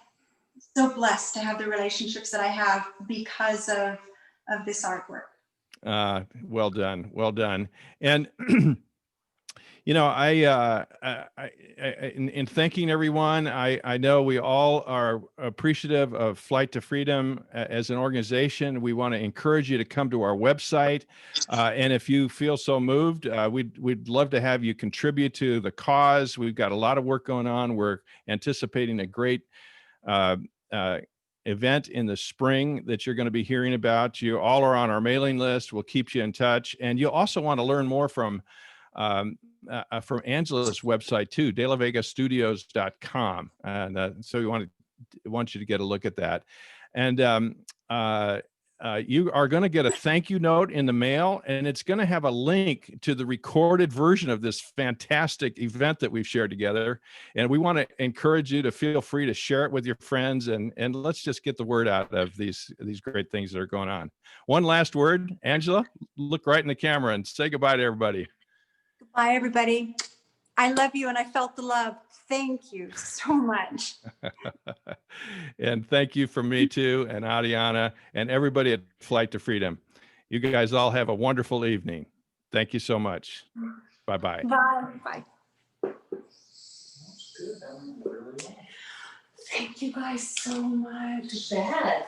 so blessed to have the relationships that I have because of this artwork. Well done. Well done. And you know, in thanking everyone, I know we all are appreciative of Flight to Freedom as an organization. We want to encourage you to come to our website, and if you feel so moved, we'd love to have you contribute to the cause. We've got a lot of work going on. We're anticipating a great uh, uh, event in the spring that you're going to be hearing about. You all are on our mailing list. We'll keep you in touch, and you'll also want to learn more from Angela's website too, delavegastudios.com. And so we want you to get a look at that. And you are going to get a thank you note in the mail, and it's going to have a link to the recorded version of this fantastic event that we've shared together. And we want to encourage you to feel free to share it with your friends, and let's just get the word out of these great things that are going on. One last word, Angela, look right in the camera and say goodbye to everybody. Goodbye, everybody. I love you, and I felt the love. Thank you so much. And thank you from me too, and Adiana, and everybody at Flight to Freedom. You guys all have a wonderful evening. Thank you so much. Bye-bye. Bye. Bye. Thank you guys so much. Too bad.